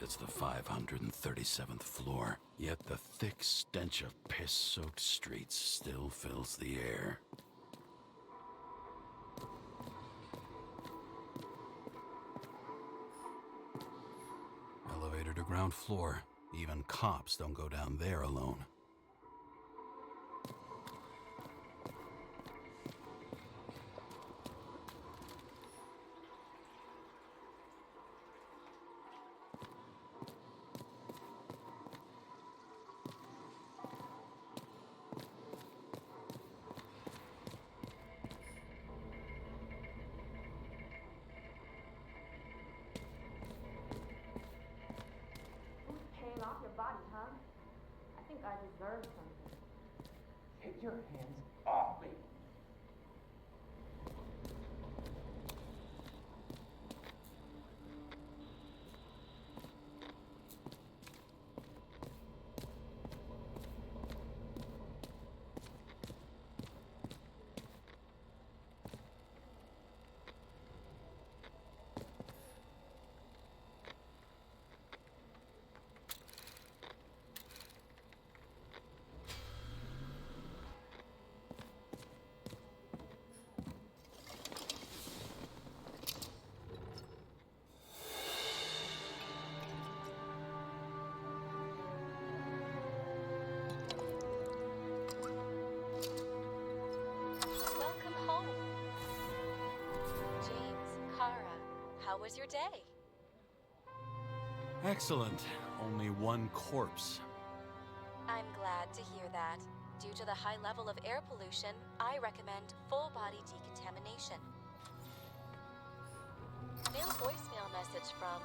It's the 537th floor, yet the thick stench of piss-soaked streets still fills the air. Elevator to ground floor. Even cops don't go down there alone. Off your body, huh? I think I deserve something. Get your hands off me! How was your day? Excellent. Only one corpse. I'm glad to hear that. Due to the high level of air pollution, I recommend full-body decontamination. New voicemail message from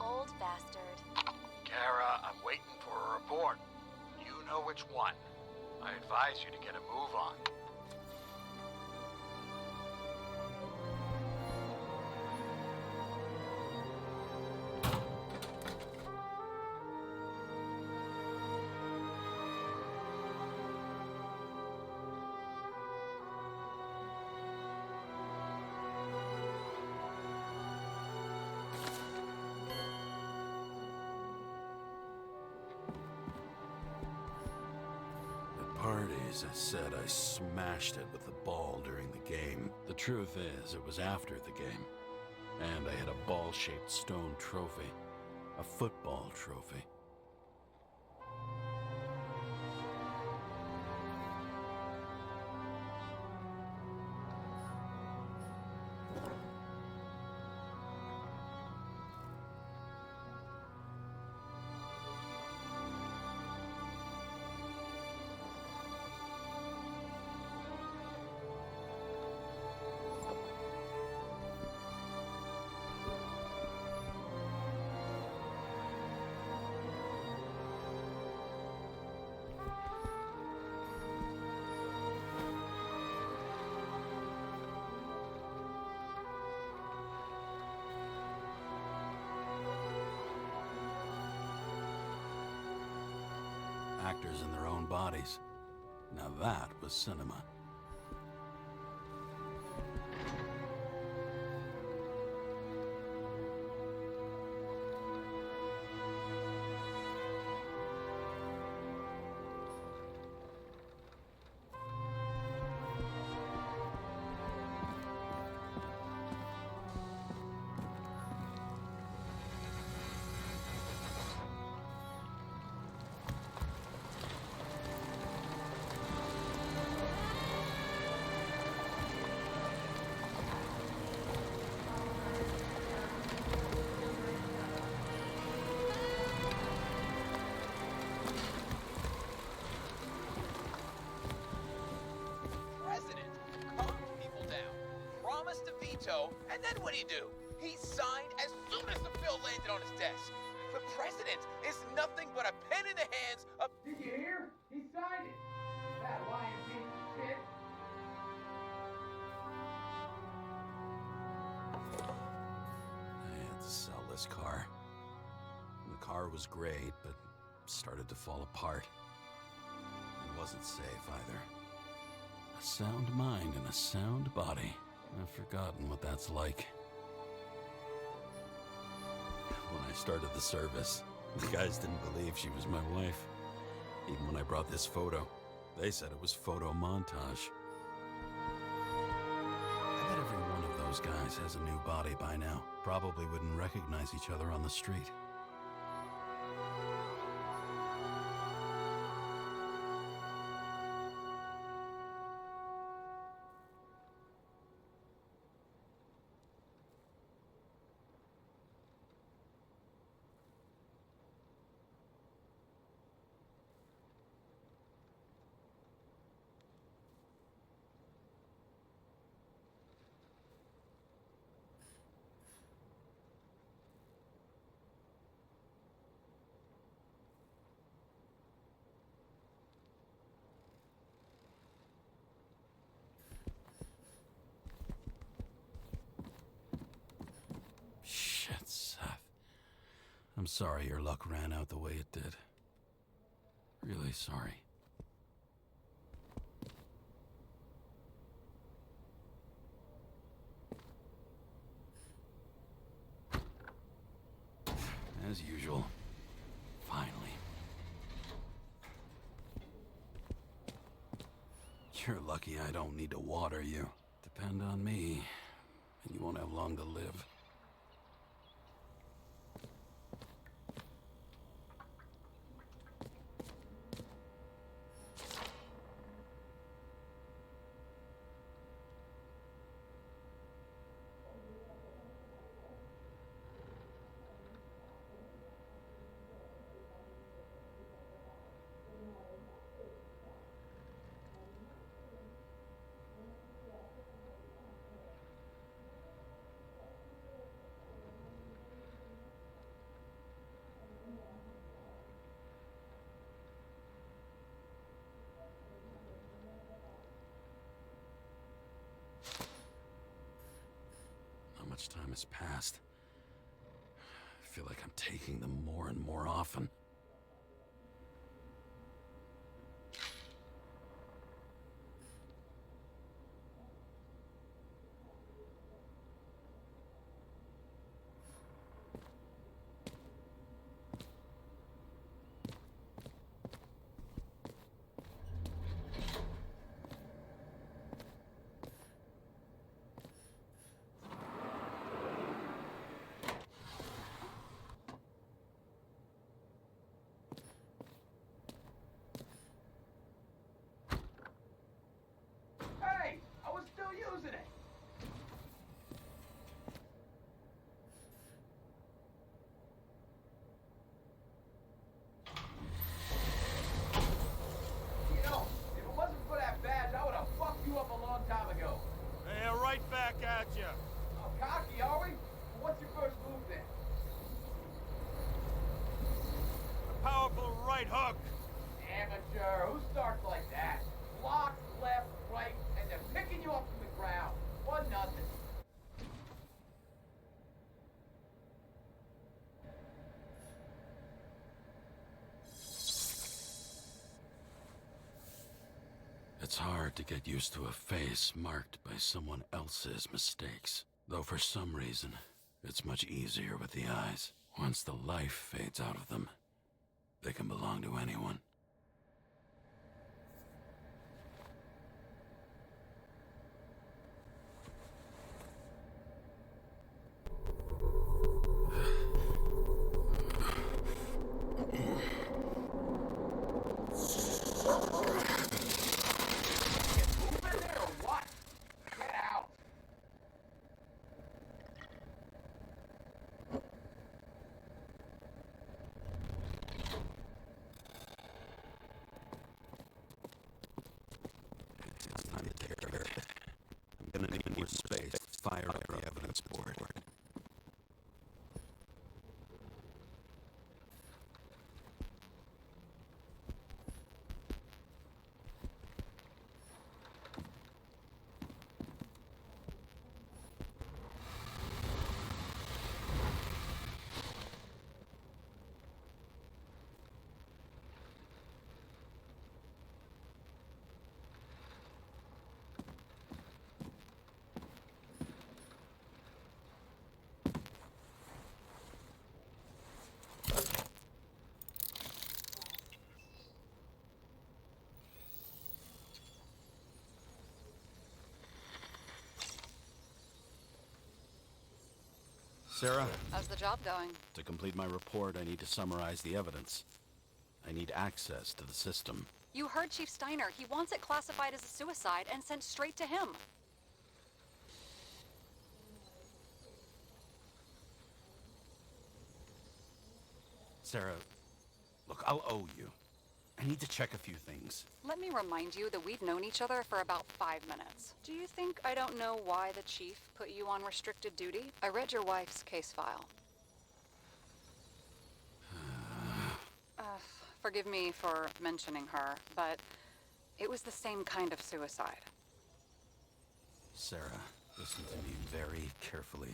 Old Bastard. Kara, I'm waiting for a report. You know which one. I advise you to get a move on. Parties, I said I smashed it with the ball during the game. The truth is, it was after the game. And I had a ball-shaped stone trophy. A football trophy. Actors in their own bodies. Now that was cinema. And then what'd he do? He signed as soon as the bill landed on his desk. The president is nothing but a pen in the hands of... Did you hear? He signed it. That lying piece of shit. I had to sell this car. The car was great, but started to fall apart. It wasn't safe either. A sound mind and a sound body. I've forgotten what that's like. When I started the service. The guys didn't believe she was my wife. Even when I brought this photo, they said it was photo montage. I bet every one of those guys has a new body by now. Probably wouldn't recognize each other on the street. Shit, Seth. I'm sorry your luck ran out the way it did. Really sorry. As usual. Finally. You're lucky I don't need to water you. Depend on me, and you won't have long to live. Much time has passed. I feel like I'm taking them more and more often. Hey, I was still using it. You know, if it wasn't for that badge, I would have fucked you up a long time ago. Hey, right back at you. Oh, cocky, are we? Well, what's your first move then? A powerful right hook. Amateur, who starts like that? Block, left, right, and they're picking you up from the ground. 1-0. It's hard to get used to a face marked by someone else's mistakes. Though for some reason, it's much easier with the eyes. Once the life fades out of them, they can belong to anyone. Moving there or what? Get out. Sarah, How's the job going? to complete my report, I need to summarize the evidence. I need access to the system. You heard Chief Steiner. He wants it classified as a suicide and sent straight to him. Sarah, look, I'll owe you. I need to check a few things. Let me remind you that we've known each other for about 5 minutes. Do you think I don't know why the chief put you on restricted duty? I read your wife's case file. Forgive me for mentioning her, but it was the same kind of suicide. Sarah, listen to me very carefully.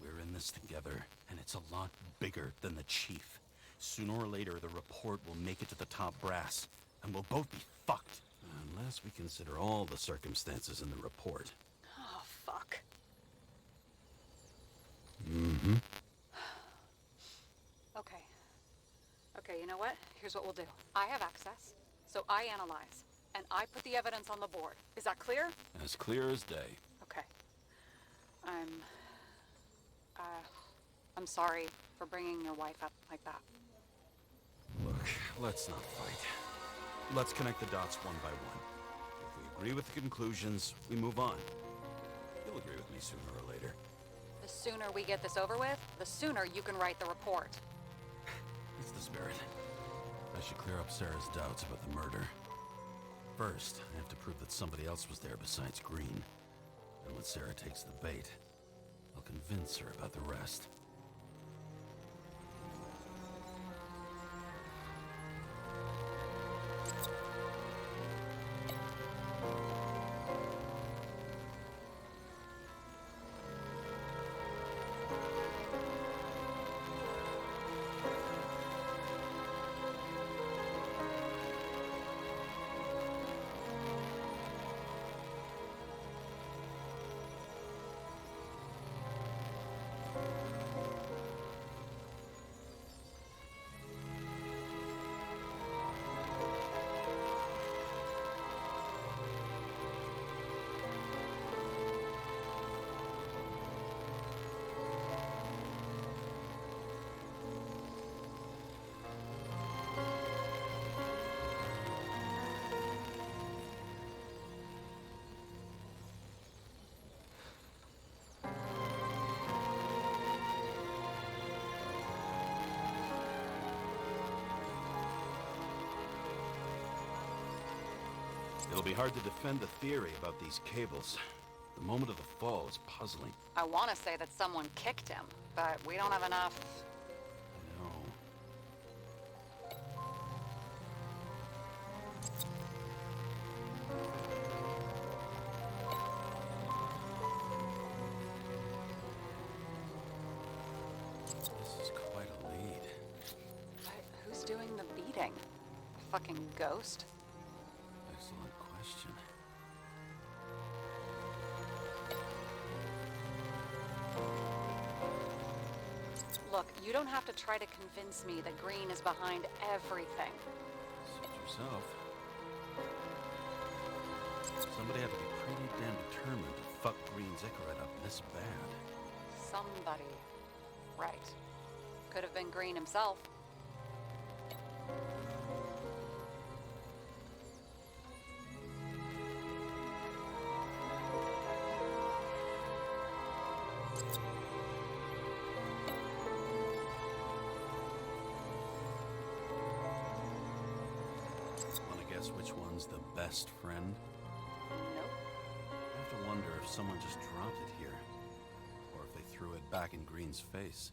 We're in this together, and it's a lot bigger than the chief. Sooner or later, the report will make it to the top brass, and we'll both be fucked. Unless we consider all the circumstances in the report. Oh, fuck. Mm-hmm. Okay, you know what? Here's what we'll do. I have access, so I analyze, and I put the evidence on the board. Is that clear? As clear as day. Okay. I'm sorry for bringing your wife up like that. Look, let's not fight. Let's connect the dots one by one. If we agree with the conclusions, we move on. You'll agree with me sooner or later. The sooner we get this over with, the sooner you can write the report. It's the spirit. I should clear up Sarah's doubts about the murder. First, I have to prove that somebody else was there besides Green. And when Sarah takes the bait, I'll convince her about the rest. It'll be hard to defend the theory about these cables. The moment of the fall is puzzling. I want to say that someone kicked him, but we don't have enough. No. This is quite a lead. But who's doing the beating? A fucking ghost? Excellent question. Look, you don't have to try to convince me that Green is behind everything. Suit yourself. Somebody had to be pretty damn determined to fuck Green's Icarus up this bad. Somebody. Right. Could have been Green himself. Wanna guess which one's the best friend? Nope. I have to wonder if someone just dropped it here, or if they threw it back in Green's face.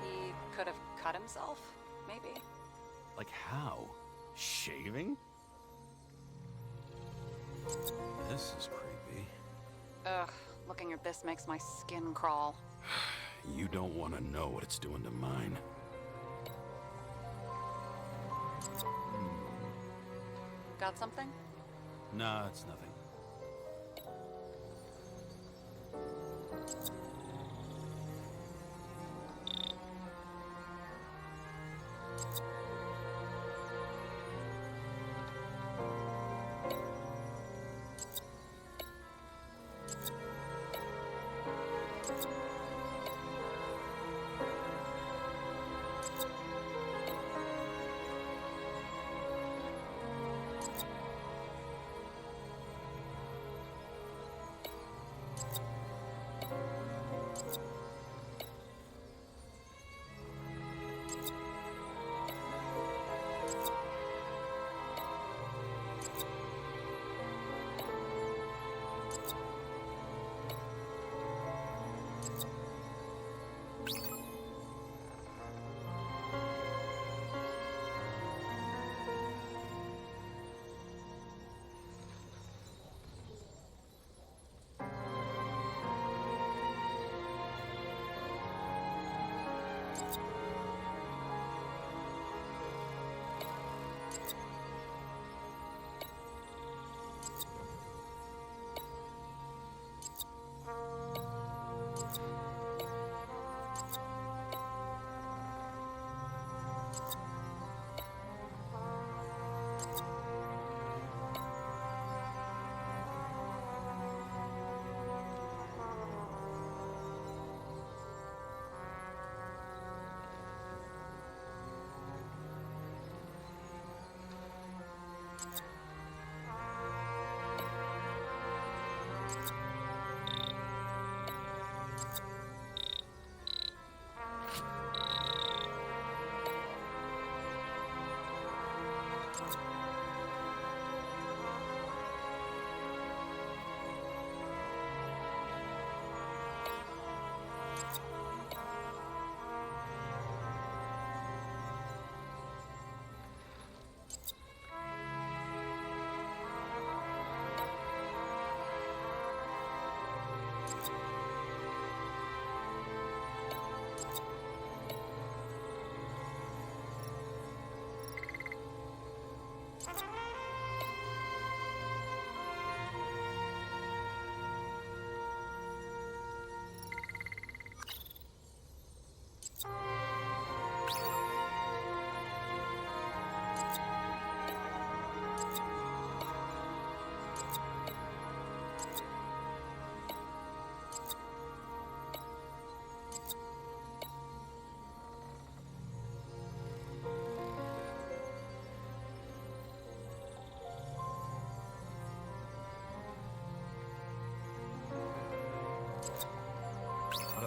He could have cut himself, maybe. Like how? Shaving? This is creepy. Ugh, looking at this makes my skin crawl. You don't want to know what it's doing to mine. Got something? Nah, it's nothing.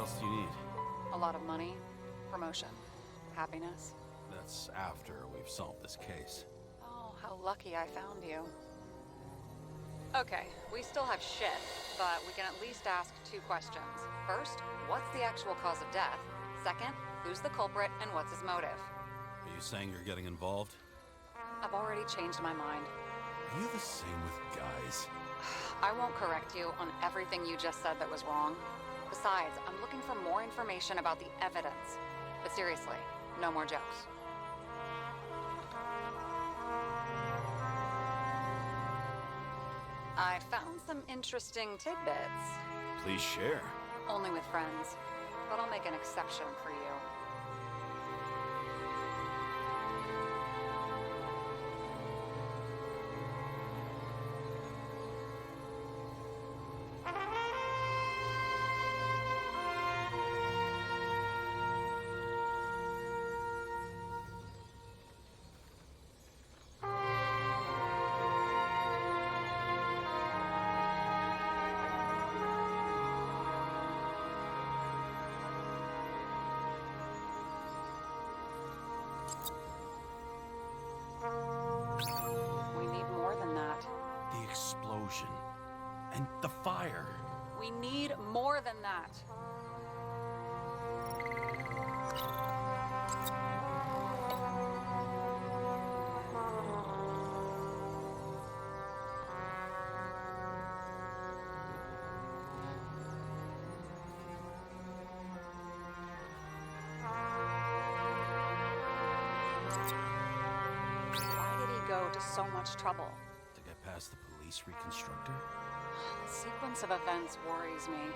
else do you need? A lot of money, promotion, happiness. That's after we've solved this case. Oh, how lucky I found you. Okay, we still have shit, but we can at least ask 2 questions. First, what's the actual cause of death? Second, who's the culprit and what's his motive? Are you saying you're getting involved? I've already changed my mind. Are you the same with guys? I won't correct you on everything you just said that was wrong. Besides, I'm looking for more information about the evidence. But seriously, no more jokes. I found some interesting tidbits. Please share. Only with friends. But I'll make an exception for you. We need more than that. The explosion. And the fire. We need more than that. Why did he go to so much trouble? To get past the police reconstructor? The sequence of events worries me.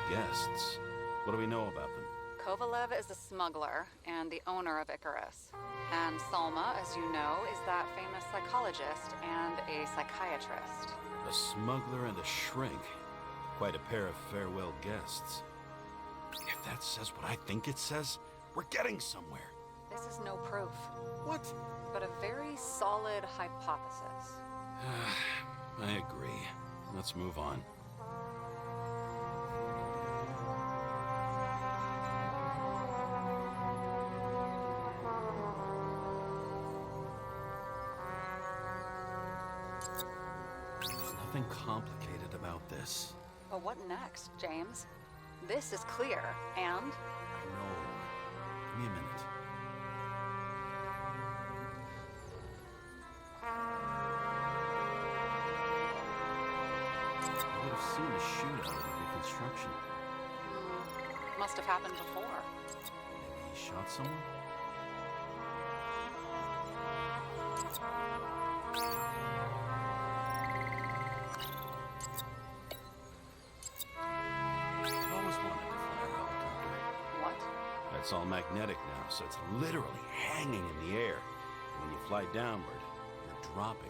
Guests. What do we know about them? Kovalev is a smuggler and the owner of Icarus. And Salma, as you know, is that famous psychologist and a psychiatrist. A smuggler and a shrink. Quite a pair of farewell guests. If that says what I think it says, we're getting somewhere. This is no proof, What? but a very solid hypothesis. I agree. Let's move on. There's nothing complicated about this. But what next, James? This is clear, and I know. Give me a minute. I would have seen a shootout at the reconstruction. must have happened before. Maybe he shot someone? I've always wanted to fly a helicopter. What? It's all magnetic now, so it's literally hanging in the air. When you fly downward, you're dropping.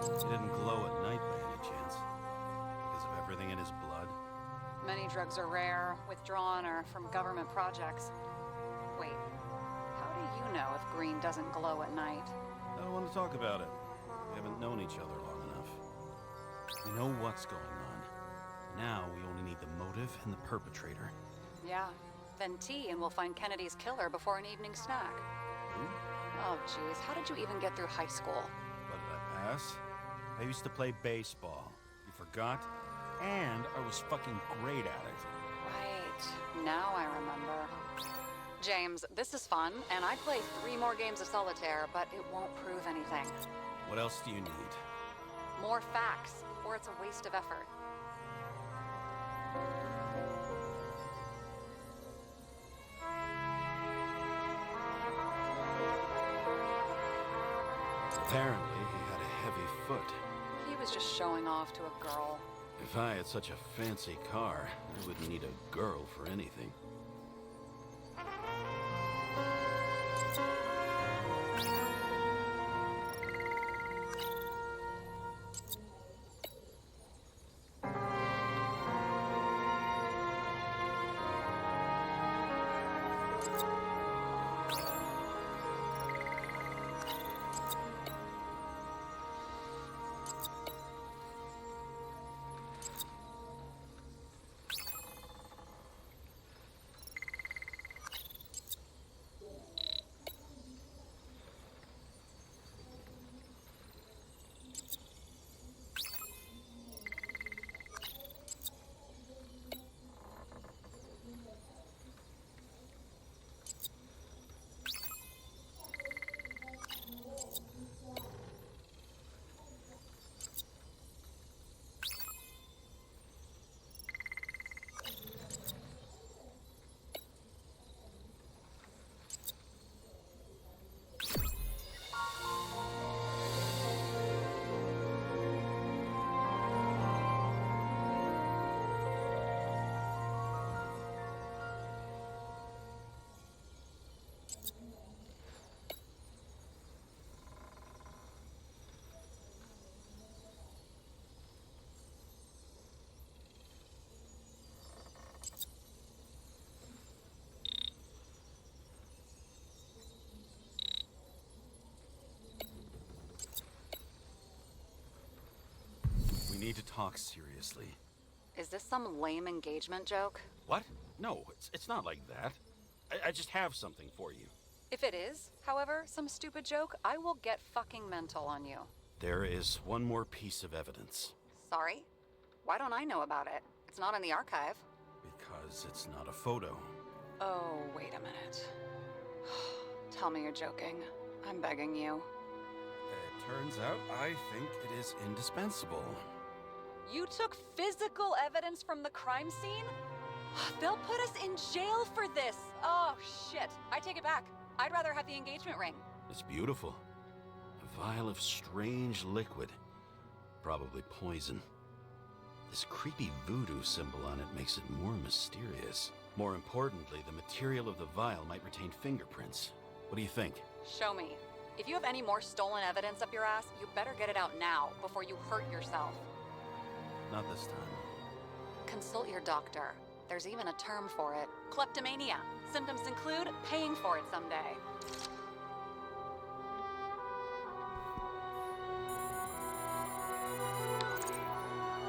He didn't glow at night by any chance. Because of everything in his blood. Many drugs are rare, withdrawn, or from government projects. Wait, how do you know if green doesn't glow at night? I don't want to talk about it. We haven't known each other long enough. We know what's going on. Now we only need the motive and the perpetrator. Yeah, then tea and we'll find Kennedy's killer before an evening snack. Who? Oh, jeez, how did you even get through high school? What did I pass? I used to play baseball. You forgot? And I was fucking great at it. Right. Now I remember. James, this is fun, and I'd play 3 more games of solitaire, but it won't prove anything. What else do you need? More facts, or it's a waste of effort. Apparently, he had a heavy foot. He was just showing off to a girl. If I had such a fancy car, I wouldn't need a girl for anything. We need to talk seriously. Is this some lame engagement joke? What? No, it's not like that. I just have something for you. If it is, however, some stupid joke, I will get fucking mental on you. There is one more piece of evidence. Sorry? Why don't I know about it? It's not in the archive. Because it's not a photo. Oh, wait a minute. Tell me you're joking. I'm begging you. It turns out I think it is indispensable. You took physical evidence from the crime scene? They'll put us in jail for this. Oh, shit. I take it back. I'd rather have the engagement ring. It's beautiful. A vial of strange liquid. Probably poison. This creepy voodoo symbol on it makes it more mysterious. More importantly, the material of the vial might retain fingerprints. What do you think? Show me. If you have any more stolen evidence up your ass, you better get it out now before you hurt yourself. Not this time. Consult your doctor. There's even a term for it. Kleptomania. Symptoms include paying for it someday.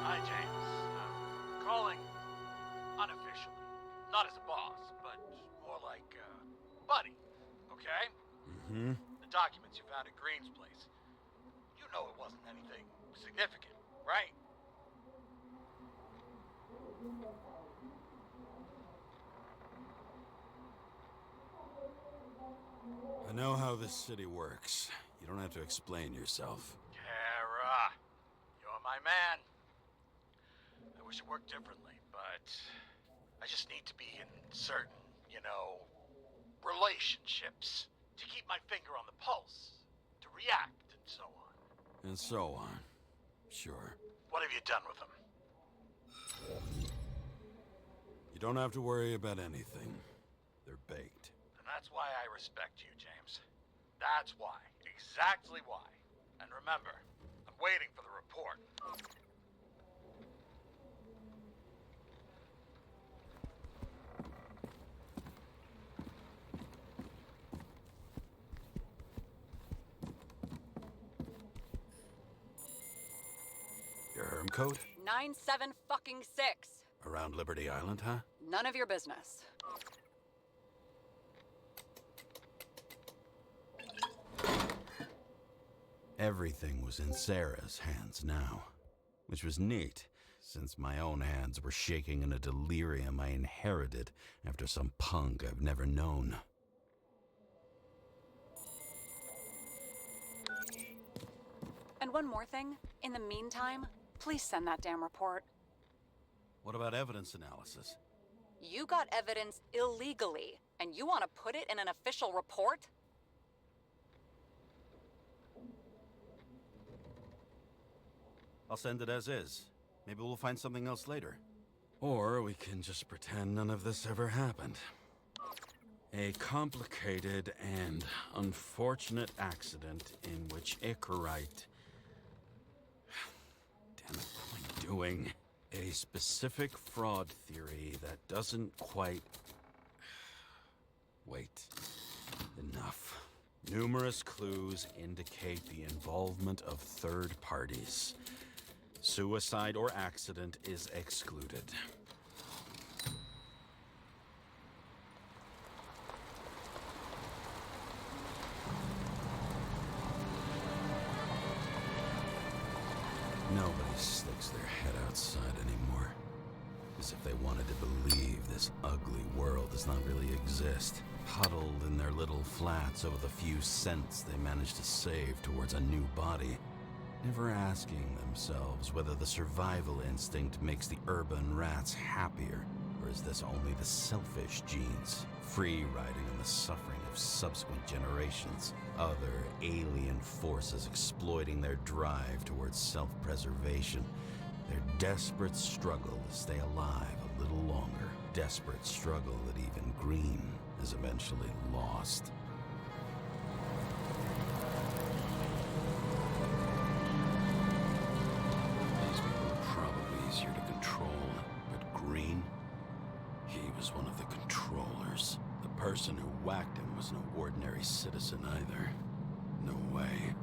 Hi, James. I'm calling unofficially. Not as a boss, but more like buddy. Okay? Mm-hmm. The documents you found at Green's place. You know it wasn't anything significant, right? I know how this city works. You don't have to explain yourself. Karra, you're my man. I wish it worked differently, but I just need to be in certain, relationships to keep my finger on the pulse, to react, and so on. And so on. Sure. What have you done with them? You don't have to worry about anything. They're baked. And that's why I respect you, James. That's why. Exactly why. And remember, I'm waiting for the report. Your herm code? 97-fucking-6. Around Liberty Island, huh? None of your business. Everything was in Sarah's hands now, which was neat, since my own hands were shaking in a delirium I inherited after some punk I've never known. And one more thing. In the meantime, please send that damn report. What about evidence analysis? You got evidence illegally, and you want to put it in an official report? I'll send it as is. Maybe we'll find something else later. Or we can just pretend none of this ever happened. A complicated and unfortunate accident in which Icarite... Damn it, what am I doing? A specific fraud theory that doesn't quite... Wait. Enough. Numerous clues indicate the involvement of third parties. Suicide or accident is excluded. Nobody sticks their head outside anymore. As if they wanted to believe this ugly world does not really exist. Huddled in their little flats over the few cents they managed to save towards a new body. Never asking themselves whether the survival instinct makes the urban rats happier, or is this only the selfish genes, free riding in the suffering of subsequent generations, other alien forces exploiting their drive towards self-preservation, their desperate struggle to stay alive a little longer, desperate struggle that even Green is eventually lost. These people are probably easier to control, but Green, he was one of the controllers. The person who whacked him was no ordinary citizen either. No way.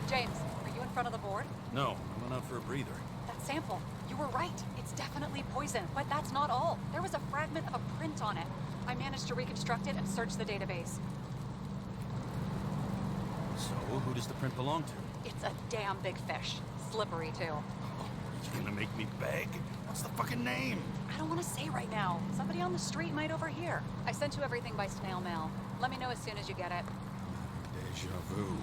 James, are you in front of the board? No, I went out for a breather. That sample. You were right. It's definitely poison, but that's not all. There was a fragment of a print on it. I managed to reconstruct it and search the database. So, who does the print belong to? It's a damn big fish. Slippery, too. Oh, are you gonna make me beg? What's the fucking name? I don't want to say right now. Somebody on the street might overhear. I sent you everything by snail mail. Let me know as soon as you get it. Deja vu.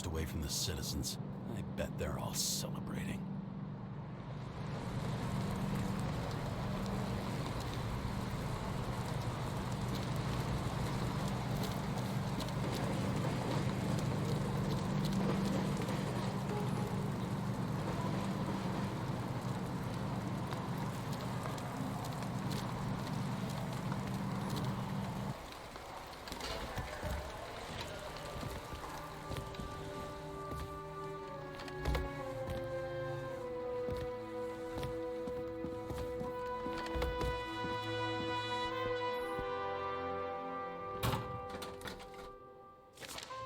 Away from the citizens. I bet they're all celebrating.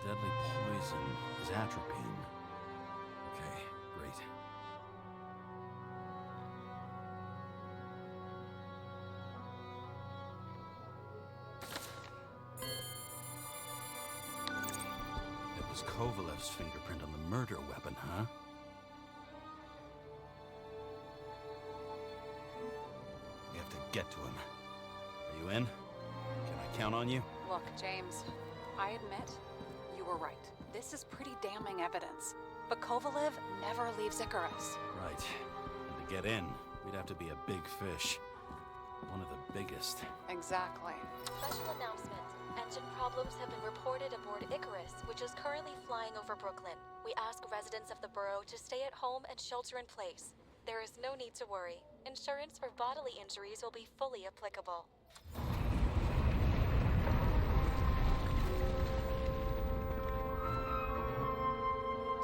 Deadly poison is atropine. Okay, great. It was Kovalev's fingerprint on the murder weapon, huh? We have to get to him. Are you in? Can I count on you? Look, James, I admit, you were right. This is pretty damning evidence. But Kovalev never leaves Icarus. Right. And to get in, we'd have to be a big fish. One of the biggest. Exactly. Special announcement. Engine problems have been reported aboard Icarus, which is currently flying over Brooklyn. We ask residents of the borough to stay at home and shelter in place. There is no need to worry. Insurance for bodily injuries will be fully applicable.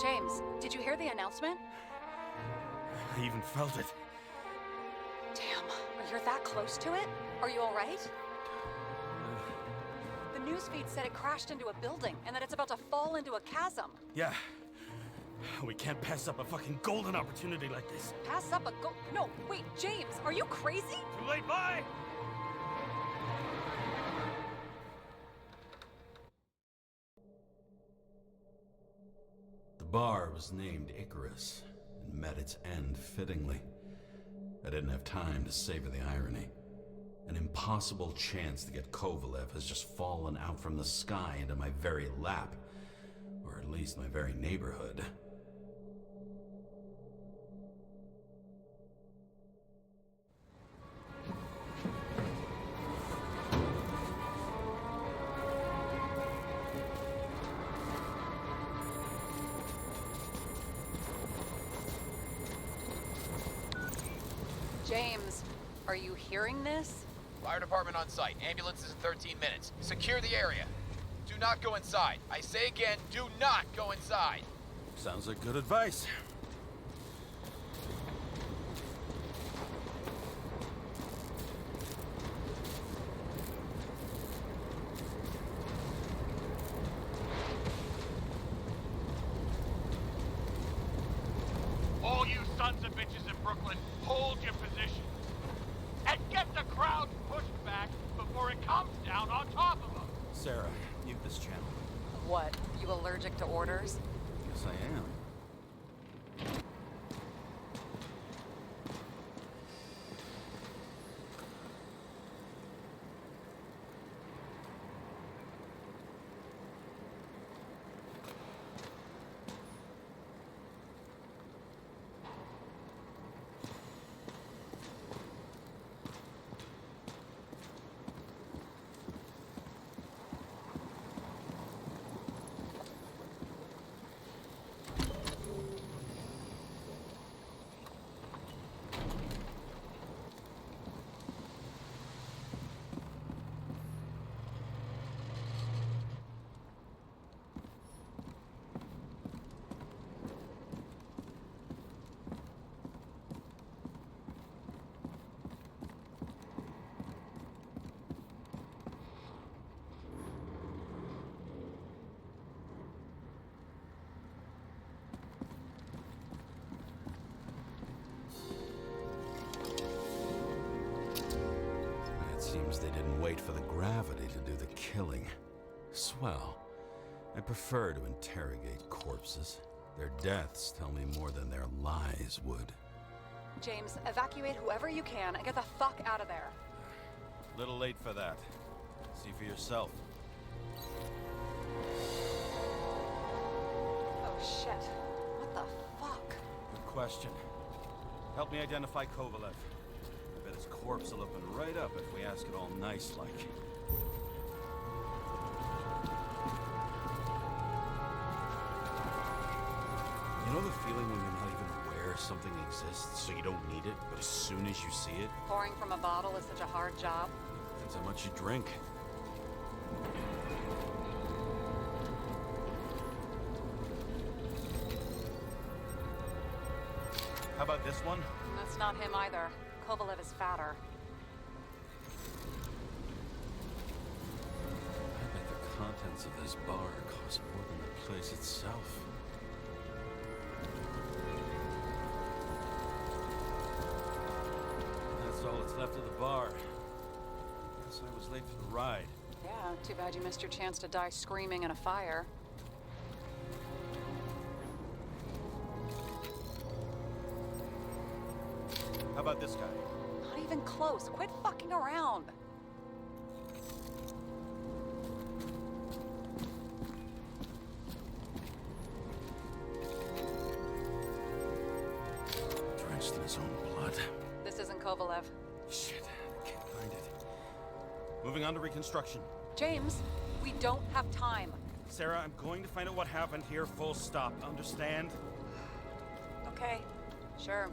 James, did you hear the announcement? I even felt it. Damn, you're that close to it? Are you all right? The newsfeed said it crashed into a building and that it's about to fall into a chasm. Yeah. We can't pass up a fucking golden opportunity like this. Pass up a No, wait, James, are you crazy? Too late, bye! The bar was named Icarus and met its end fittingly. I didn't have time to savor the irony. An impossible chance to get Kovalev has just fallen out from the sky into my very lap, or at least my very neighborhood. James, are you hearing this? Fire department on site. Ambulances in 13 minutes. Secure the area. Do not go inside. I say again, do not go inside. Sounds like good advice. All you sons of bitches in Brooklyn, hold your positions. And get the crowd pushed back before it comes down on top of them. Sarah, mute this channel. What, you allergic to orders? Yes, I am. Seems they didn't wait for the gravity to do the killing. Swell. I prefer to interrogate corpses. Their deaths tell me more than their lies would. James, evacuate whoever you can and get the fuck out of there. Little late for that. See for yourself. Oh shit. What the fuck? Good question. Help me identify Kovalev. I bet his corpse will open right up if we ask it all nice-like. You know the feeling when you're not even aware something exists, so you don't need it, but as soon as you see it... Pouring from a bottle is such a hard job. Depends how much you drink. How about this one? That's not him either. Kovalev is fatter. I bet the contents of this bar cost more than the place itself. That's all that's left of the bar. Guess I was late for the ride. Yeah, too bad you missed your chance to die screaming in a fire. How about this guy? Not even close. Quit fucking around. Drenched in his own blood. This isn't Kovalev. Shit, I can't find it. Moving on to reconstruction. James, we don't have time. Sarah, I'm going to find out what happened here, full stop. Understand? Okay, sure.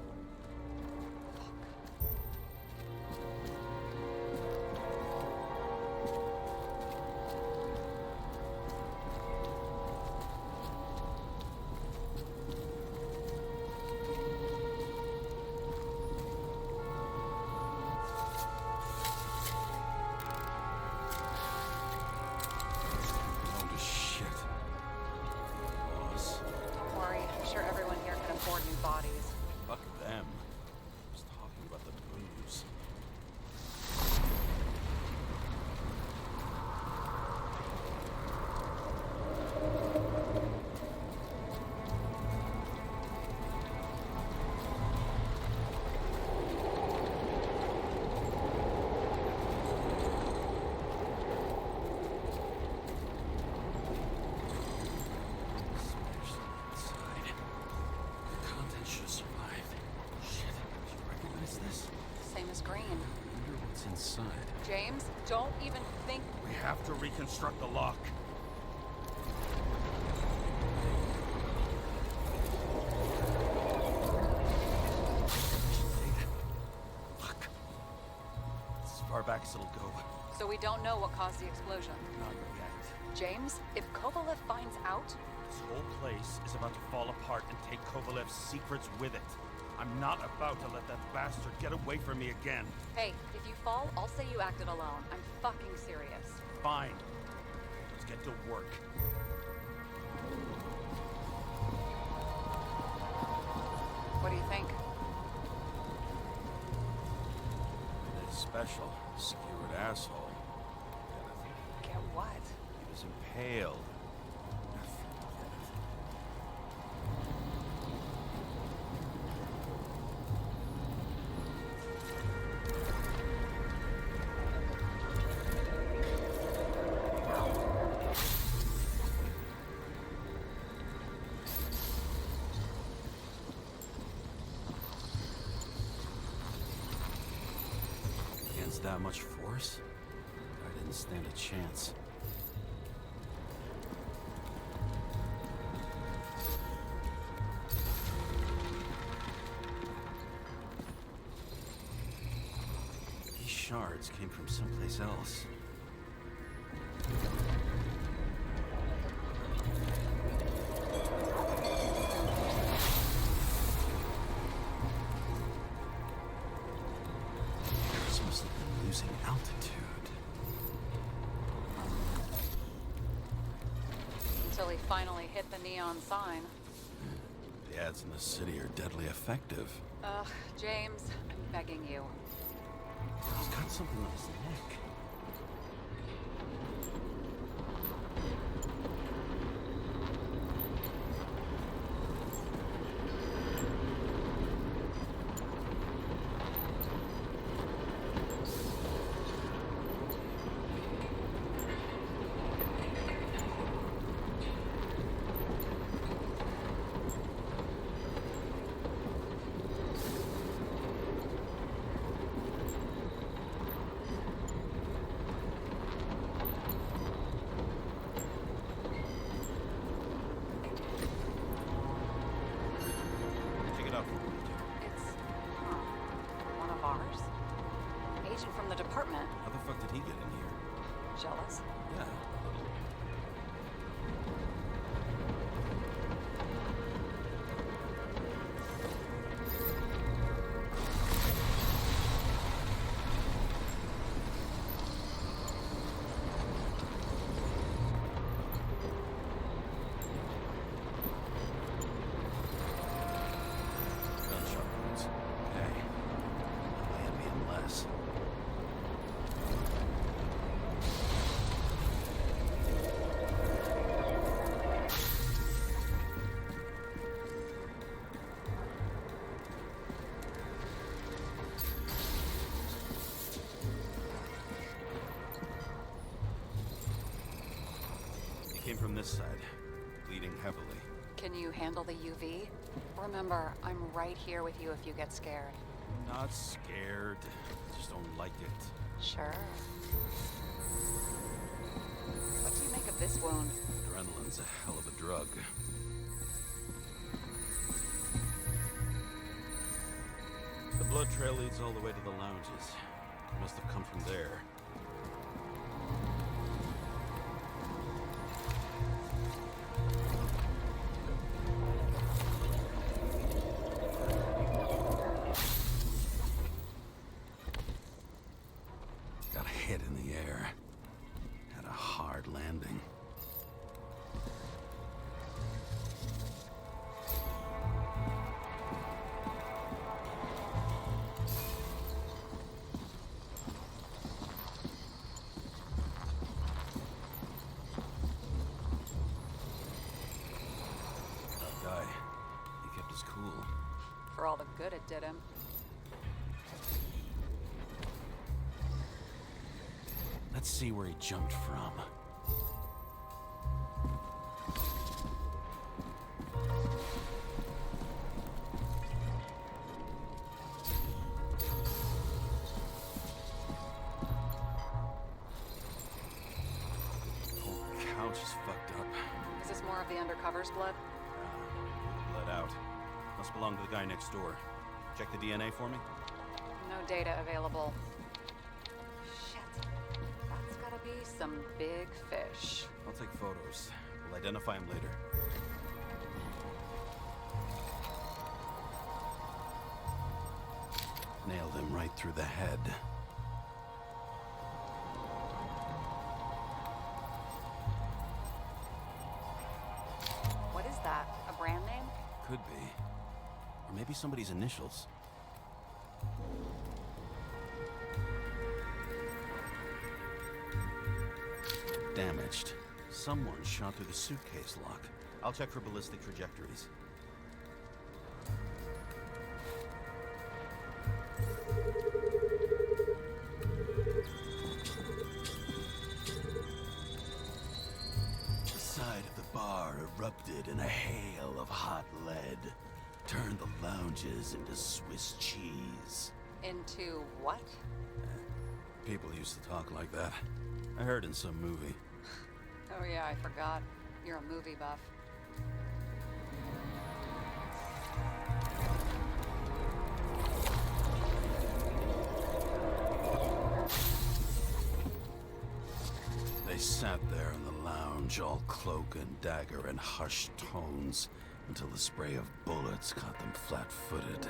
screen. I wonder what's inside. James, don't even think. We have to reconstruct the lock. Fuck. It's as far back as it'll go. So we don't know what caused the explosion. Not yet. James, if Kovalev finds out, This whole place is about to fall apart and take Kovalev's secrets with it. I'm not about to let that bastard get away from me again. hey, if you fall, I'll say you acted alone. I'm fucking serious. Fine. Let's get to work. What do you think? That special, skewered asshole. Get what? He was impaled. Against that much force? I didn't stand a chance. These shards came from someplace else. This must have been losing altitude. Until he finally hit the neon sign. The ads in the city are deadly effective. Ugh, James, I'm begging you. He's got something on his neck. Take it off. It's, one of ours? Agent from the department. How the fuck did he get in here? Jealous? Yeah. Gunshot wounds. Hey. Miami and less. It came from this side, bleeding heavily. Can you handle the UV? Remember, I'm right here with you if you get scared. Not scared. Just don't like it. Sure. What do you make of this wound? Adrenaline's a hell of a drug. The blood trail leads all the way to the lounges. It must have come from there. Got hit in the air. Had a hard landing. That guy, he kept his cool. For all the good it did him. Let's see where he jumped from. undercover's blood? Let out. Must belong to the guy next door. Check the DNA for me? No data available. Shit. That's gotta be some big fish. I'll take photos. We'll identify him later. Nailed him right through the head. What is that? A brand name? Could be. Or maybe somebody's initials. Damaged. Someone shot through the suitcase lock. I'll check for ballistic trajectories. The side of the bar erupted in a hail of hot lead. Turned the lounges into Swiss cheese. Into what? People used to talk like that. I heard in some movie. Oh yeah, I forgot. You're a movie buff. They sat there in the lounge, all cloak and dagger and hushed tones, until the spray of bullets caught them flat-footed.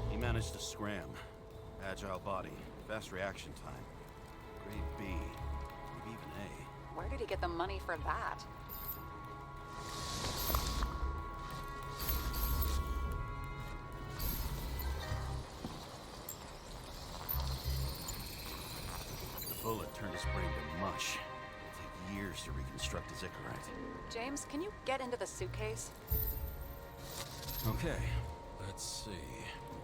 He managed to scram. Agile body, fast reaction time. Grade B, maybe even A. Where did he get the money for that? The bullet turned his brain to mush. It'll take years to reconstruct his Icarite. James, can you get into the suitcase? Okay, let's see.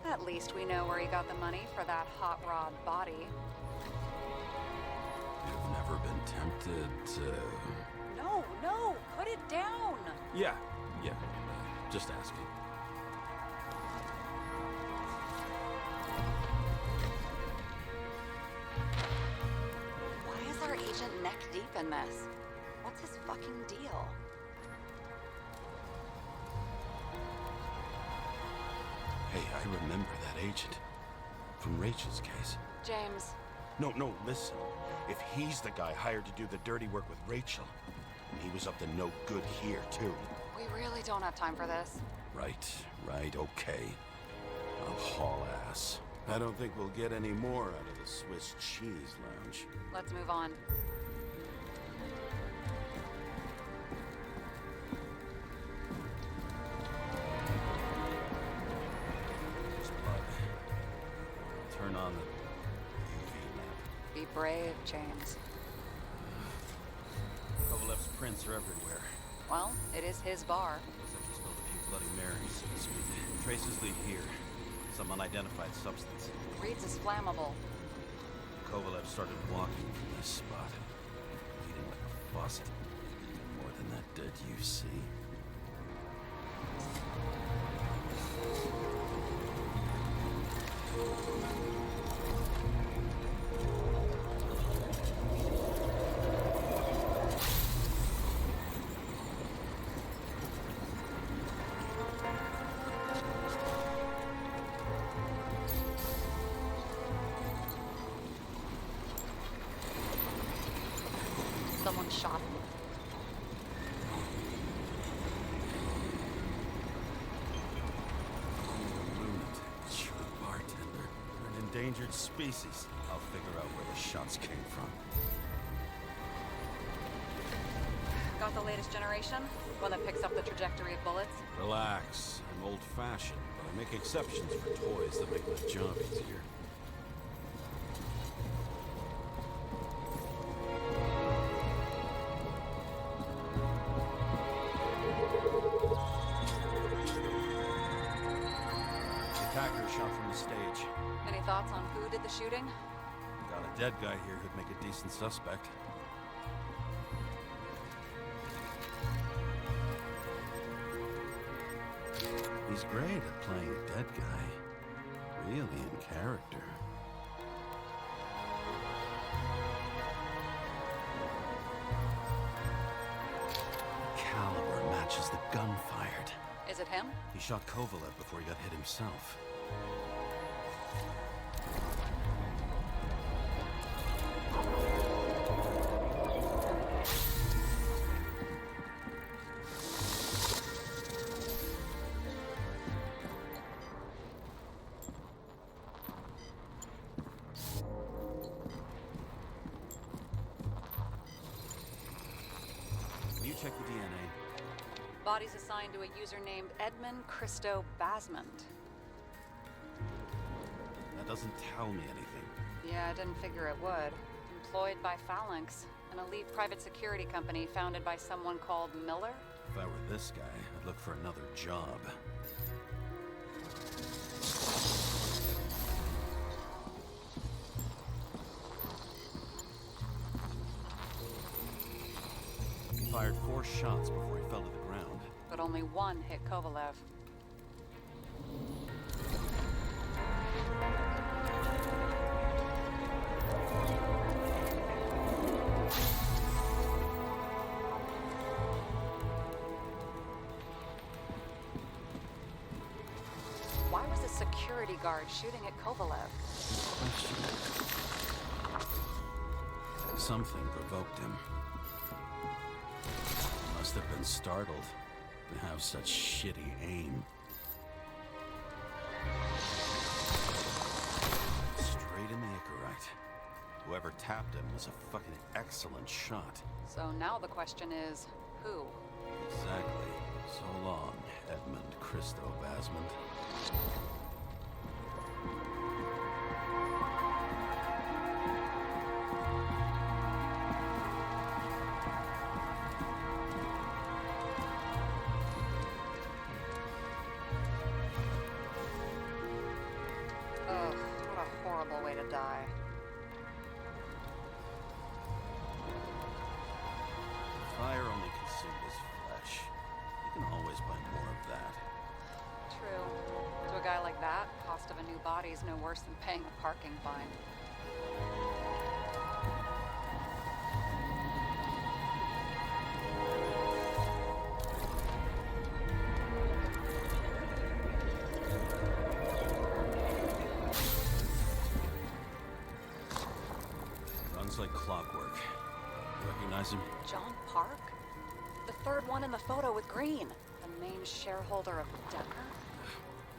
At least we know where he got the money for that hot rod body. You've never been tempted to... No, put it down! Yeah, just asking. Why is our agent neck deep in this? What's his fucking deal? Hey, I remember that agent. From Rachel's case. James, No, listen. If he's the guy hired to do the dirty work with Rachel, and he was up to no good here, too. we really don't have time for this. Right, okay. I'll haul ass. I don't think we'll get any more out of the Swiss cheese lounge. Let's move on. There's blood. Turn on the UV lamp. Be brave, James. Kovalev's prints are everywhere. Well, it is his bar. Looks like he spilled a few Bloody Marys, so to speak. Traces lead here. Some unidentified substance. Reed's is flammable. Kovalev started walking from this spot. Bleeding like a faucet. Even more than that dead you see. Someone shot him. Lunatic, sure bartender. They're an endangered species. I'll figure out where the shots came from. Got the latest generation? One that picks up the trajectory of bullets? Relax. I'm old-fashioned, but I make exceptions for toys that make my job easier. The attacker shot from the stage. Any thoughts on who did the shooting? Got a dead guy here who'd make a decent suspect. He's great at playing a dead guy. Really in character. gun fired. Is it him? He shot Kovalev before he got hit himself. Will you check the DNA? Body's assigned to a user named Edmund Christo Basment. That doesn't tell me anything. Yeah, I didn't figure it would. Employed by Phalanx, an elite private security company founded by someone called Miller. If I were this guy, I'd look for another job. He fired 4 shots before he fell to the ground. But only one hit Kovalev. Why was a security guard shooting at Kovalev? Something provoked him. Must have been startled to have such shitty aim. Straight in the Icarite. Whoever tapped him was a fucking excellent shot. So now the question is, who? Exactly. So long, Edmund Christo Basment. Ugh, what a horrible way to die. Fire only consumed his flesh. You can always buy more of that. True. To a guy like that, cost of a new body is no worse than paying a parking fine. Runs like clockwork. Recognize him? John Park? The third one in the photo with Green. The main shareholder of Decker?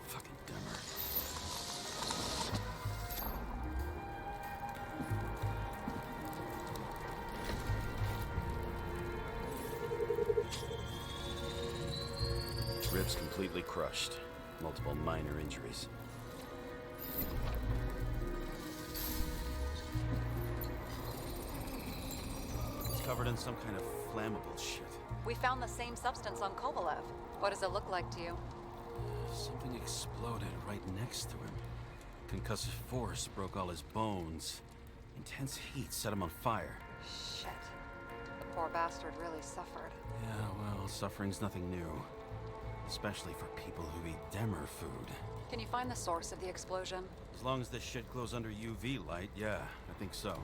Fucking Demmer. Ribs completely crushed. Multiple minor injuries. It's covered in some kind of flammable shit. We found the same substance on Kovalev. What does it look like to you? Something exploded right next to him. Concussive force broke all his bones. Intense heat set him on fire. Shit. The poor bastard really suffered. Yeah, well, suffering's nothing new. Especially for people who eat Demmer food. Can you find the source of the explosion? As long as this shit glows under UV light, yeah, I think so.